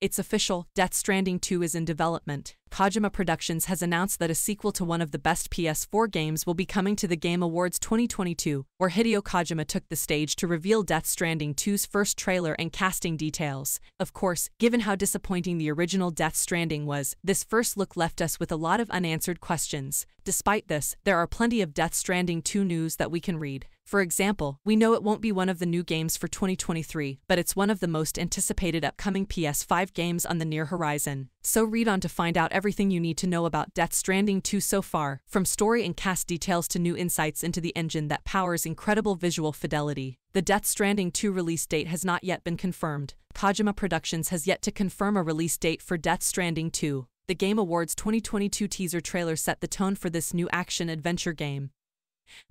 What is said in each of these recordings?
It's official, Death Stranding 2 is in development. Kojima Productions has announced that a sequel to one of the best PS4 games will be coming to the Game Awards 2022, where Hideo Kojima took the stage to reveal Death Stranding 2's first trailer and casting details. Of course, given how disappointing the original Death Stranding was, this first look left us with a lot of unanswered questions. Despite this, there are plenty of Death Stranding 2 news that we can read. For example, we know it won't be one of the new games for 2023, but it's one of the most anticipated upcoming PS5 games on the near horizon. So read on to find out everything you need to know about Death Stranding 2 so far, from story and cast details to new insights into the engine that powers incredible visual fidelity. The Death Stranding 2 release date has not yet been confirmed. Kojima Productions has yet to confirm a release date for Death Stranding 2. The Game Awards 2022 teaser trailer set the tone for this new action-adventure game,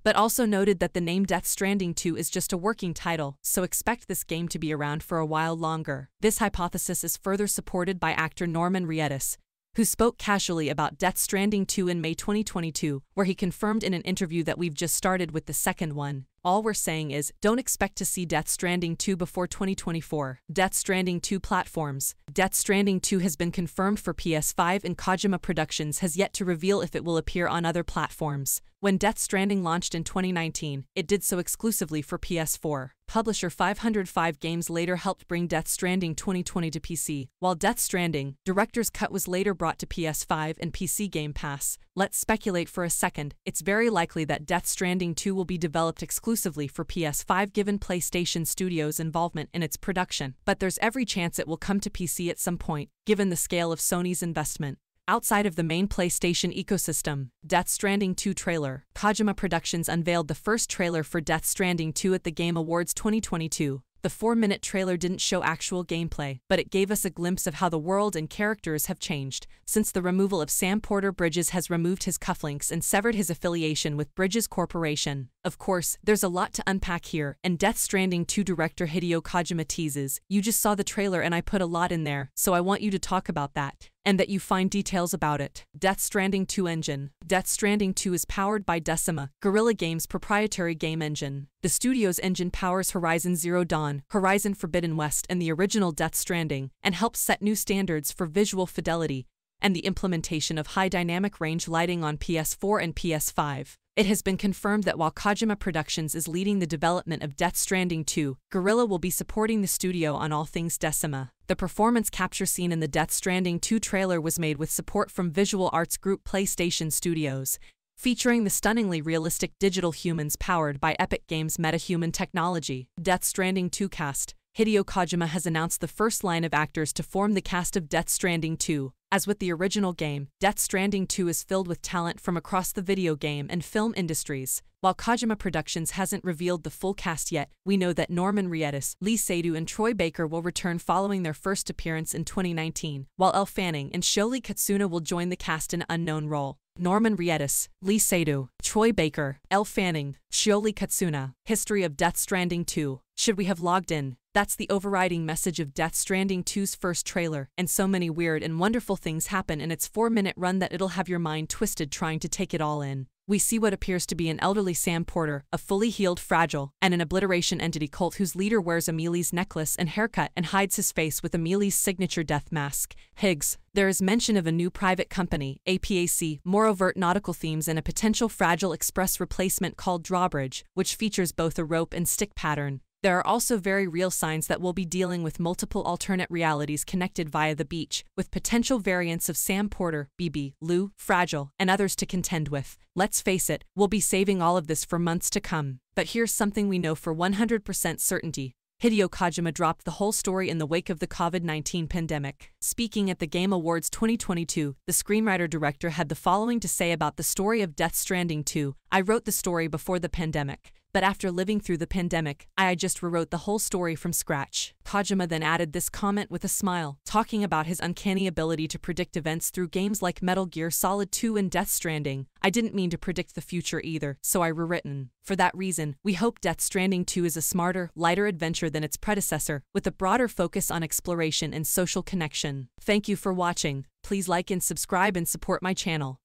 but also noted that the name Death Stranding 2 is just a working title, so expect this game to be around for a while longer. This hypothesis is further supported by actor Norman Reedus, who spoke casually about Death Stranding 2 in May 2022, where he confirmed in an interview that we've just started with the second one. All we're saying is, don't expect to see Death Stranding 2 before 2024. Death Stranding 2 platforms. Death Stranding 2 has been confirmed for PS5 and Kojima Productions has yet to reveal if it will appear on other platforms. When Death Stranding launched in 2019, it did so exclusively for PS4. Publisher 505 Games later helped bring Death Stranding 2020 to PC, while Death Stranding Director's Cut was later brought to PS5 and PC Game Pass. Let's speculate for a second. It's very likely that Death Stranding 2 will be developed exclusively for PS5 given PlayStation Studios' involvement in its production, but there's every chance it will come to PC at some point, given the scale of Sony's investment. Outside of the main PlayStation ecosystem, Death Stranding 2 trailer. Kojima Productions unveiled the first trailer for Death Stranding 2 at the Game Awards 2022. The 4-minute trailer didn't show actual gameplay, but it gave us a glimpse of how the world and characters have changed, since the removal of Sam Porter Bridges has removed his cufflinks and severed his affiliation with Bridges Corporation. Of course, there's a lot to unpack here, and Death Stranding 2 director Hideo Kojima teases, "You just saw the trailer and I put a lot in there, so I want you to talk about that, and that you find details about it." Death Stranding 2 engine. Death Stranding 2 is powered by Decima, Guerrilla Games' proprietary game engine. The studio's engine powers Horizon Zero Dawn, Horizon Forbidden West, and the original Death Stranding, and helps set new standards for visual fidelity and the implementation of high dynamic range lighting on PS4 and PS5. It has been confirmed that while Kojima Productions is leading the development of Death Stranding 2, Guerrilla will be supporting the studio on all things Decima. The performance capture scene in the Death Stranding 2 trailer was made with support from visual arts group PlayStation Studios, featuring the stunningly realistic digital humans powered by Epic Games' metahuman technology. Death Stranding 2 cast. Hideo Kojima has announced the first line of actors to form the cast of Death Stranding 2. As with the original game, Death Stranding 2 is filled with talent from across the video game and film industries. While Kojima Productions hasn't revealed the full cast yet, we know that Norman Reedus, Lee Seydoux, and Troy Baker will return following their first appearance in 2019, while Elle Fanning and Shoji Katsuna will join the cast in an unknown role. Norman Reedus, Lee Seydoux, Troy Baker, Elle Fanning, Shoji Katsuna. History of Death Stranding 2. Should we have logged in? That's the overriding message of Death Stranding 2's first trailer, and so many weird and wonderful things happen in its 4-minute run that it'll have your mind twisted trying to take it all in. We see what appears to be an elderly Sam Porter, a fully healed Fragile, and an obliteration entity cult whose leader wears Ameli's necklace and haircut and hides his face with Ameli's signature death mask. Higgs. There is mention of a new private company, APAC, more overt nautical themes, and a potential Fragile Express replacement called Drawbridge, which features both a rope and stick pattern. There are also very real signs that we'll be dealing with multiple alternate realities connected via the beach, with potential variants of Sam Porter, BB, Lou, Fragile, and others to contend with. Let's face it, we'll be saving all of this for months to come. But here's something we know for 100% certainty. Hideo Kojima dropped the whole story in the wake of the COVID-19 pandemic. Speaking at the Game Awards 2022, the screenwriter-director had the following to say about the story of Death Stranding 2. "I wrote the story before the pandemic, but after living through the pandemic, I just rewrote the whole story from scratch." Kojima then added this comment with a smile, talking about his uncanny ability to predict events through games like Metal Gear Solid 2 and Death Stranding. "I didn't mean to predict the future either, so I rewritten." For that reason, we hope Death Stranding 2 is a smarter, lighter adventure than its predecessor, with a broader focus on exploration and social connection. Thank you for watching. Please like and subscribe and support my channel.